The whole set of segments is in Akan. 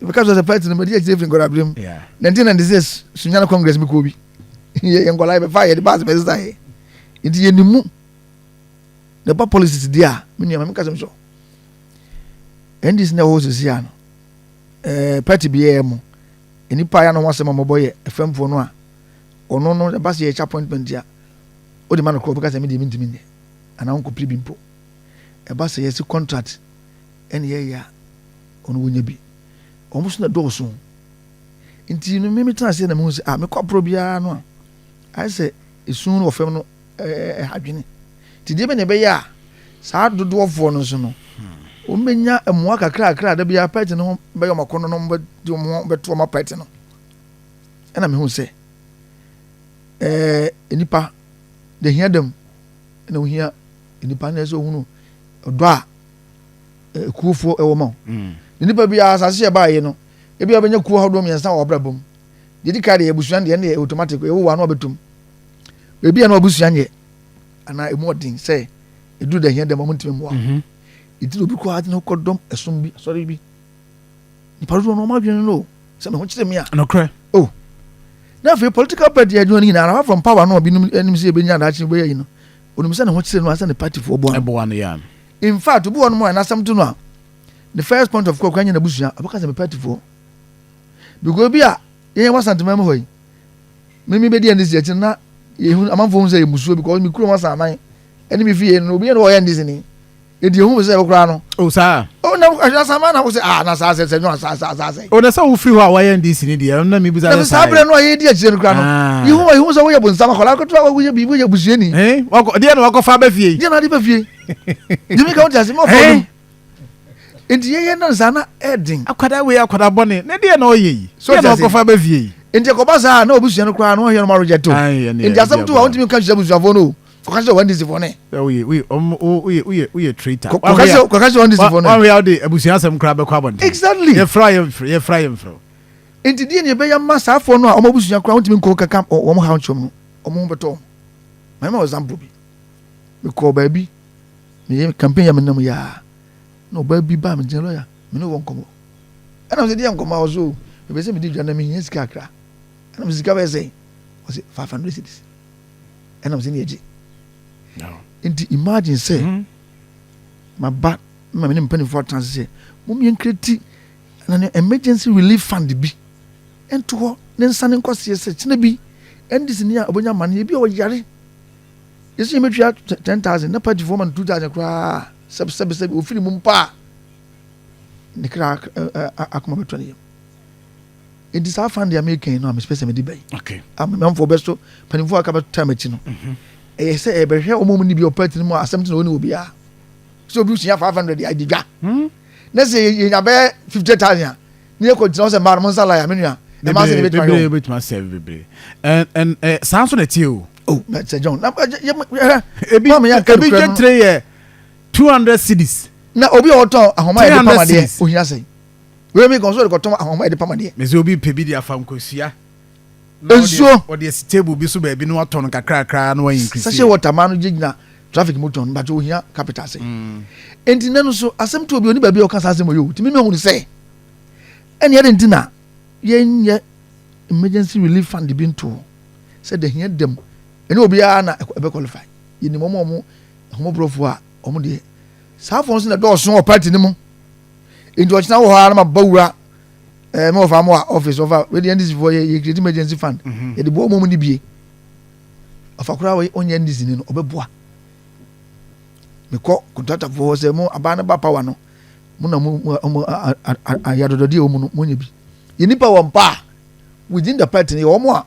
because of the party no dey chief ngora brim 1996 sunyana congress mi ko bi ye ngora be fire the bas be say nti ye nimu the policies dia me nua me kasem so and this na ho so sia no party bi e mo eni pa ya no ho asem moboye efemfo no a ono no the bas ye appointment dia o de man ko because me de mintimi ne ana onko pri bi mpo e bas ye si contract en ye ya ono wonya bi almost na do so nti no me tan se na me hu se me kwapro bia no I say esun no fem no hadwene ti de be ne be ya saa dodo ofo no so no o menya emoa kakra da bia pet no be yo makono no be to ma pet no na me hu se enipa de hia dem na ohia enipa na so hunu odo a kuofo e wo ma enipa bia asase e ba ye no e bia benya kuo hodo miensa wo brabom dedi kare e busuan de ne automatic e wo wa no betum e bia no busuan ye ana emodin say edu de hia dem mo ntime mo itiro bi ko ati no kodom esom bi sorry bi ni paru no ma dwen no se me ho kire me a no kre oh na fe political party ya dwen ni na from power no bi enim se be nya da chi be yi no onum se ne ho kire no asa ne party for bo no ya in fact obi won mo na samto no the first point of call kwanya na busuan abaka se me party for because bi a ye wa santema mo hoyi me be di ndisi ya na ye hu amanfo hu se ye musuo because me kuro ma sa aman eni me fie no obi no wo ye ndisi ni edi hu se okra no o sa o na asama na wo se na sa se no sa o na sa wo free ho wa ye ndisi ni dia na me bi za sa bre no ye di akire no kra no ye hu se wo ye bonsama kola ko to wo ye bi wo ye busuo ni wako dia no wako fa ba fie dia na di ba fie dimi ka wonta se mo fo enti ye na sana edin akwada bone na dia na oye so dia na wako fa ba fie enti ko ba sa na obusuo no kra no ho ye no ma rojeto enti asam to wa wonti mi ka hye busuo fo no kokase one this for ne we traitor kokase one this for ne we how dey abusia asem kra be kwa bond exactly ye fry him fro enti die ne be ya masa for no a omo abusia kra wonti mi ko kaka omo ha nchom no omo beto my example bi me ko ba bi me campaign ya menam ya no ba bi ba me je lawyer me no won komo ana se die nkomo ozo e be se me di dwa na me yin sika kra ana me sika be say o se 500 cities ana me se ne eji no inti imagine say my bad my name penny for trans say mum yen kreti na emergency relief fund bi ento ho ne nsa ne nkose se kina bi endis ni obonya mane bi o yare yesi metwa 10,000 na party for man 2,000 kra sub ofiri mum pa ne kra akoma betone it is our fund the American no am special me di bay okay am for besto penny for aka time achi no e say e be hwe omo ni bi opportunity mo assemble no ni obi a so bi usia 500 ya diga na say ye nya be 50,000 ni e ko tino say man mo sala ya menua e ma say be betuma serve bebre and sanso na tie o oh Mr. John na ebi get 3 year 200 cedis na obi o ton ahoma e de pamade o hia say we me console ko ton ahoma e de pamade me say obi pebi dia fam kosia ensuo or the stable bi so ba bi no aton kakra no increase sase water man gina traffic motor no but o hia capital say enti nanu so asem to obi oni ba bi o kan sase mo yo timi me hu ni say eni e de ntina ye emergency relief fund bi nto say the hia dem eni obi a na e qualify ye ni mo homo brofo a omo de sa fon so na do so o party ni mo enti o china wo ha na ma bawura me of our office over we the NDC for ye create emergency fund e de bo mo ni bie afakura we onye NDC ni no obeboa me ko contractor for say mo abana ba power no mo na mo ayadododi o mo nya bi ye nipa wo mpa within the party ni o mo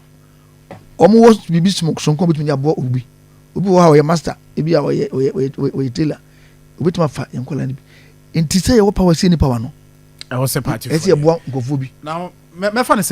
wo bibi smoke sonko bitumi ya bo obi wo ha we master e bi a we tailor obituma fa yankola ni bi enti say ye wo power say ni power no I was a party. Esi e bo nkofo bi. Now me fa